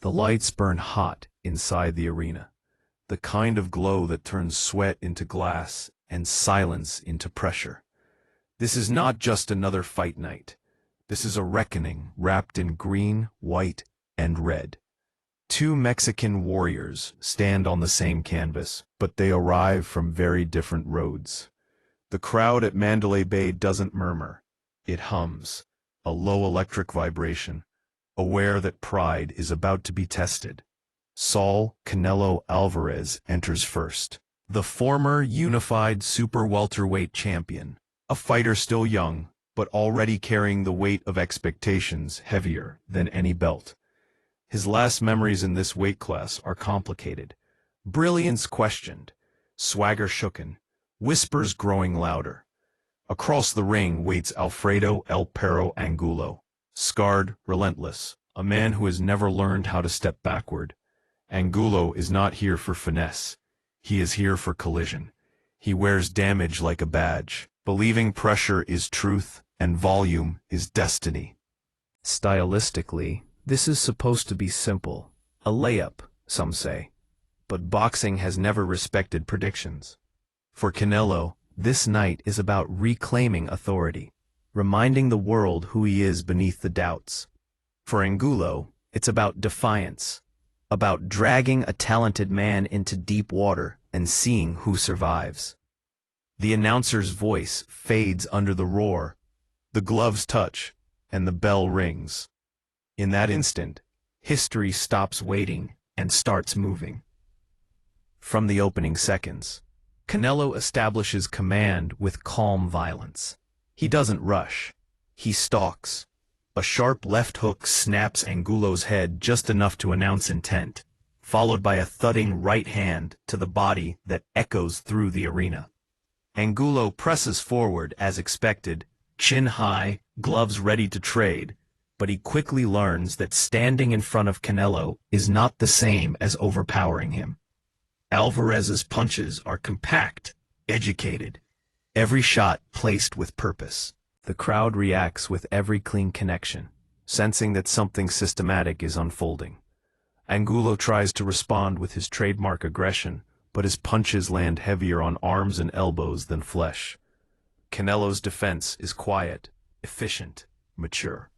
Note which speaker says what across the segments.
Speaker 1: The lights burn hot inside the arena, the kind of glow that turns sweat into glass and silence into pressure. This is not just another fight night. This is a reckoning wrapped in green, white, and red. Two Mexican warriors stand on the same canvas, but they arrive from very different roads. The crowd at Mandalay Bay doesn't murmur. It hums, a low electric vibration, aware that pride is about to be tested. Saul Canelo Alvarez enters first. The former unified super welterweight champion, a fighter still young, but already carrying the weight of expectations heavier than any belt. His last memories in this weight class are complicated. Brilliance questioned, swagger shooken, whispers growing louder. Across the ring waits Alfredo Angulo, scarred, relentless, a man who has never learned how to step backward. Angulo is not here for finesse. He is here for collision. He wears damage like a badge, believing pressure is truth and volume is destiny. Stylistically, this is supposed to be simple, a layup, some say. But boxing has never respected predictions. For Canelo, this night is about reclaiming authority, reminding the world who he is beneath the doubts. For Angulo, it's about defiance, about dragging a talented man into deep water and seeing who survives. The announcer's voice fades under the roar, the gloves touch, and the bell rings. In that instant, history stops waiting and starts moving. From the opening seconds, Canelo establishes command with calm violence. He doesn't rush. He stalks. A sharp left hook snaps Angulo's head just enough to announce intent, followed by a thudding right hand to the body that echoes through the arena. Angulo presses forward as expected, chin high, gloves ready to trade, but he quickly learns that standing in front of Canelo is not the same as overpowering him. Alvarez's punches are compact, educated, every shot placed with purpose. The crowd reacts with every clean connection, sensing that something systematic is unfolding. Angulo tries to respond with his trademark aggression, but his punches land heavier on arms and elbows than flesh. Canelo's defense is quiet, efficient, mature.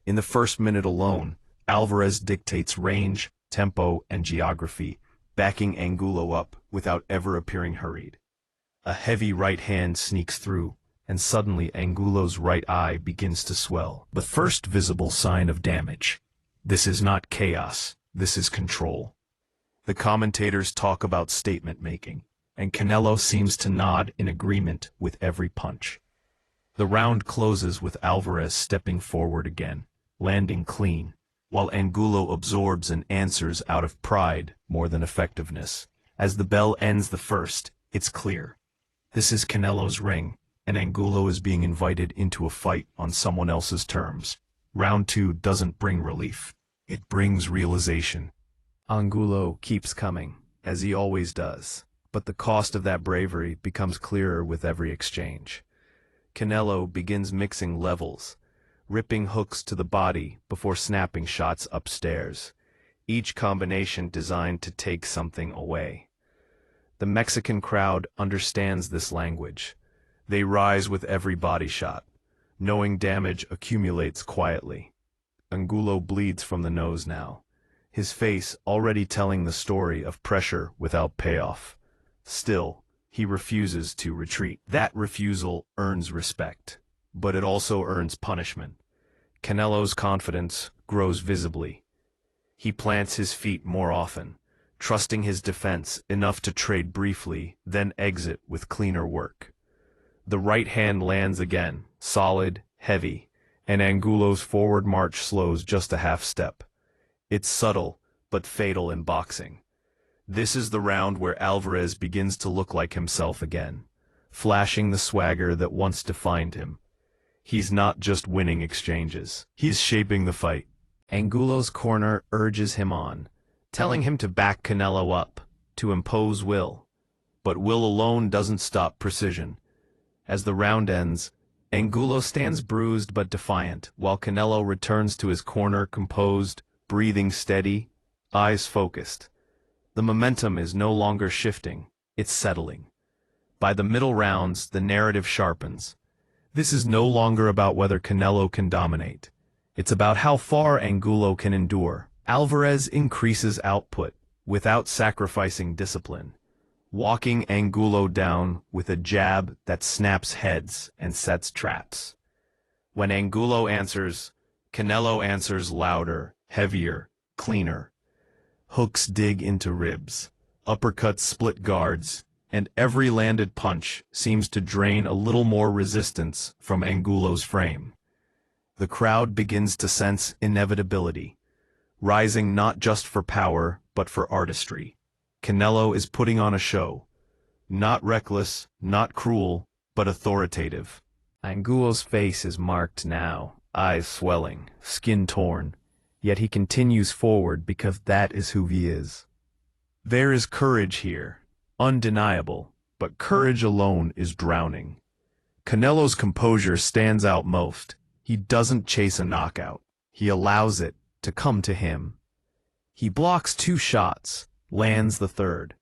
Speaker 1: In the first minute alone, Alvarez dictates range, tempo, and geography, backing Angulo up without ever appearing hurried. A heavy right hand sneaks through, and suddenly Angulo's right eye begins to swell, the first visible sign of damage. This is not chaos, this is control. The commentators talk about statement making, and Canelo seems to nod in agreement with every punch. The round closes with Alvarez stepping forward again, landing clean, while Angulo absorbs and answers out of pride more than effectiveness. As the bell ends the first, it's clear. This is Canelo's ring, and Angulo is being invited into a fight on someone else's terms. Round 2 doesn't bring relief. It brings realization. Angulo keeps coming, as he always does, but the cost of that bravery becomes clearer with every exchange. Canelo begins mixing levels, ripping hooks to the body before snapping shots upstairs, each combination designed to take something away. The Mexican crowd understands this language. They rise with every body shot, knowing damage accumulates quietly. Angulo bleeds from the nose now, his face already telling the story of pressure without payoff. Still, he refuses to retreat. That refusal earns respect, but it also earns punishment. Canelo's confidence grows visibly. He plants his feet more often, trusting his defense enough to trade briefly, then exit with cleaner work. The right hand lands again, solid, heavy, and Angulo's forward march slows just a half step. It's subtle, but fatal in boxing. This is the round where Alvarez begins to look like himself again, flashing the swagger that once defined him. He's not just winning exchanges, he's shaping the fight. Angulo's corner urges him on, telling him to back Canelo up, to impose will. But will alone doesn't stop precision. As the round ends, Angulo stands bruised but defiant, while Canelo returns to his corner composed, breathing steady, eyes focused. The momentum is no longer shifting, it's settling. By the middle rounds, the narrative sharpens. This is no longer about whether Canelo can dominate. It's about how far Angulo can endure. Alvarez increases output without sacrificing discipline, walking Angulo down with a jab that snaps heads and sets traps. When Angulo answers, Canelo answers louder, heavier, cleaner. Hooks dig into ribs, uppercuts split guards, and every landed punch seems to drain a little more resistance from Angulo's frame. The crowd begins to sense inevitability, rising not just for power, but for artistry. Canelo is putting on a show. Not reckless, not cruel, but authoritative. Angulo's face is marked now, eyes swelling, skin torn, yet he continues forward because that is who he is. There is courage here, undeniable, but courage alone is drowning. Canelo's composure stands out most. He doesn't chase a knockout. He allows it to come to him. He blocks 2 shots, lands the third.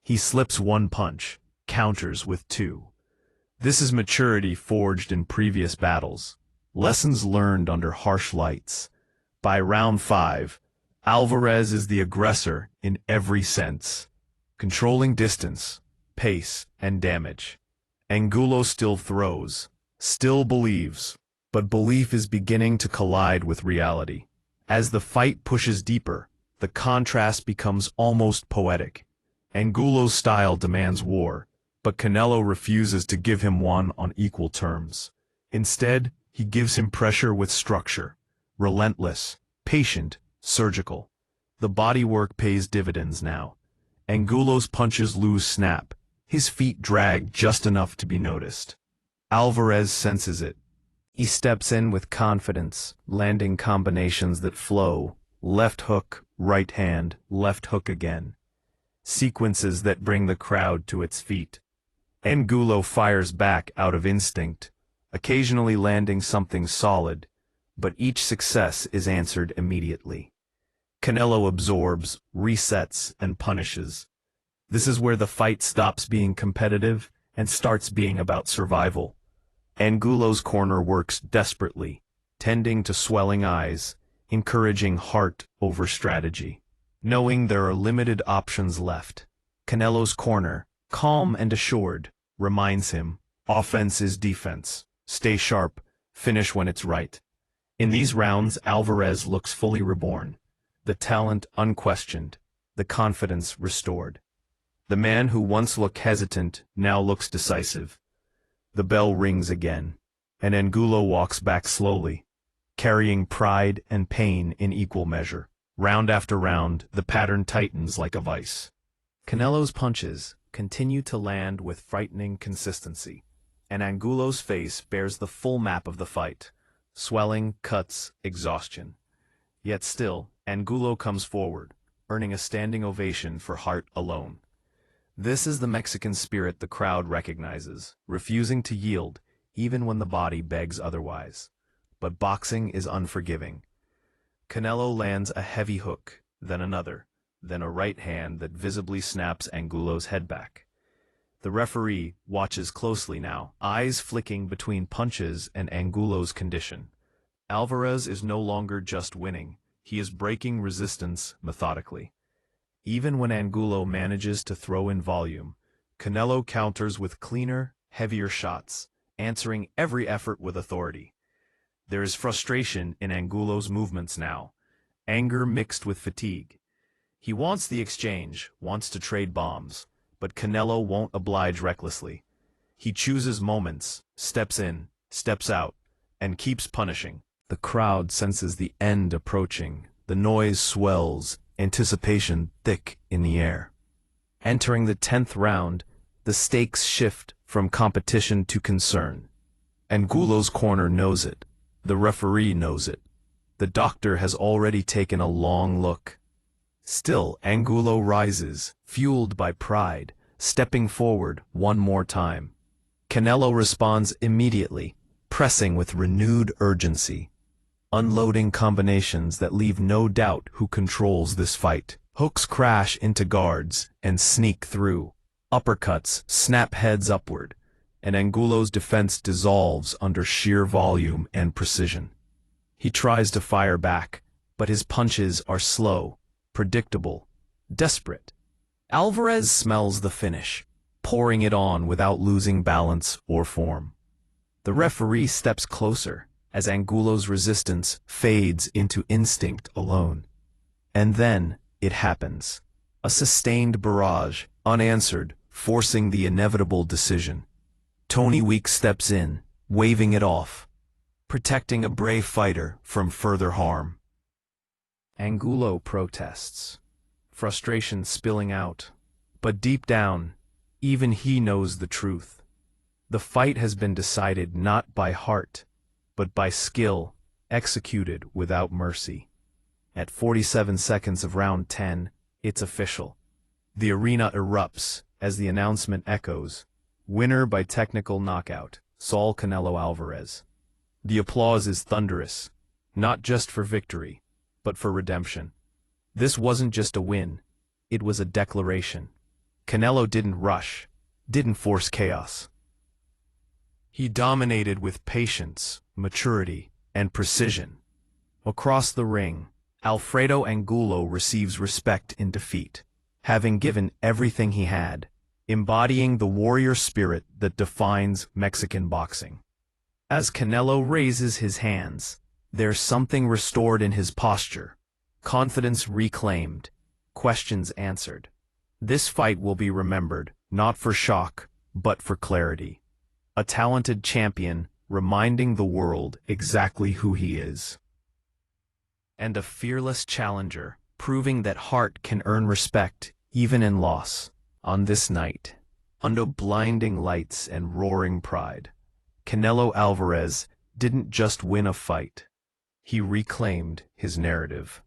Speaker 1: He slips 1 punch, counters with 2. This is maturity forged in previous battles, lessons learned under harsh lights. By round 5, Alvarez is the aggressor in every sense, controlling distance, pace, and damage. Angulo still throws, still believes, but belief is beginning to collide with reality. As the fight pushes deeper, the contrast becomes almost poetic. Angulo's style demands war, but Canelo refuses to give him one on equal terms. Instead, he gives him pressure with structure, relentless, patient, surgical. The bodywork pays dividends now. Angulo's punches lose snap. His feet drag just enough to be noticed. Alvarez senses it. He steps in with confidence, landing combinations that flow. Left hook, right hand, left hook again. Sequences that bring the crowd to its feet. Angulo fires back out of instinct, occasionally landing something solid, but each success is answered immediately. Canelo absorbs, resets, and punishes. This is where the fight stops being competitive and starts being about survival. Angulo's corner works desperately, tending to swelling eyes, encouraging heart over strategy. Knowing there are limited options left, Canelo's corner, calm and assured, reminds him, offense is defense. Stay sharp, finish when it's right. In these rounds, Alvarez looks fully reborn. The talent unquestioned, the confidence restored. The man who once looked hesitant now looks decisive. The bell rings again, and Angulo walks back slowly, carrying pride and pain in equal measure. Round after round, the pattern tightens like a vice. Canelo's punches continue to land with frightening consistency, and Angulo's face bears the full map of the fight: swelling, cuts, exhaustion. Yet still, Angulo comes forward, earning a standing ovation for heart alone. This is the Mexican spirit the crowd recognizes, refusing to yield, even when the body begs otherwise. But boxing is unforgiving. Canelo lands a heavy hook, then another, then a right hand that visibly snaps Angulo's head back. The referee watches closely now, eyes flicking between punches and Angulo's condition. Alvarez is no longer just winning, he is breaking resistance methodically. Even when Angulo manages to throw in volume, Canelo counters with cleaner, heavier shots, answering every effort with authority. There is frustration in Angulo's movements now, anger mixed with fatigue. He wants the exchange, wants to trade bombs, but Canelo won't oblige recklessly. He chooses moments, steps in, steps out, and keeps punishing. The crowd senses the end approaching. The noise swells, anticipation thick in the air. Entering the 10th round, the stakes shift from competition to concern. Angulo's corner knows it. The referee knows it. The doctor has already taken a long look. Still, Angulo rises, fueled by pride, stepping forward one more time. Canelo responds immediately, pressing with renewed urgency. unloading combinations that leave no doubt who controls this fight. Hooks crash into guards and sneak through. Uppercuts snap heads upward, and Angulo's defense dissolves under sheer volume and precision. He tries to fire back, but his punches are slow, predictable, desperate. Alvarez smells the finish, pouring it on without losing balance or form. The referee steps closer as Angulo's resistance fades into instinct alone. And then it happens. A sustained barrage, unanswered, forcing the inevitable decision. Tony Weeks steps in, waving it off, protecting a brave fighter from further harm. Angulo protests, frustration spilling out. But deep down, even he knows the truth. The fight has been decided not by heart, but by skill, executed without mercy. At 47 seconds of round 10, it's official. The arena erupts as the announcement echoes. Winner by technical knockout, Saul Canelo Alvarez. The applause is thunderous, not just for victory, but for redemption. This wasn't just a win, it was a declaration. Canelo didn't rush, didn't force chaos. He dominated with patience, maturity, and precision. Across the ring, Alfredo Angulo receives respect in defeat, having given everything he had, embodying the warrior spirit that defines Mexican boxing. As Canelo raises his hands, there's something restored in his posture, confidence reclaimed, questions answered. This fight will be remembered, not for shock, but for clarity. A talented champion reminding the world exactly who he is. And a fearless challenger, proving that heart can earn respect even in loss. On this night, under blinding lights and roaring pride, Canelo Alvarez didn't just win a fight. He reclaimed his narrative.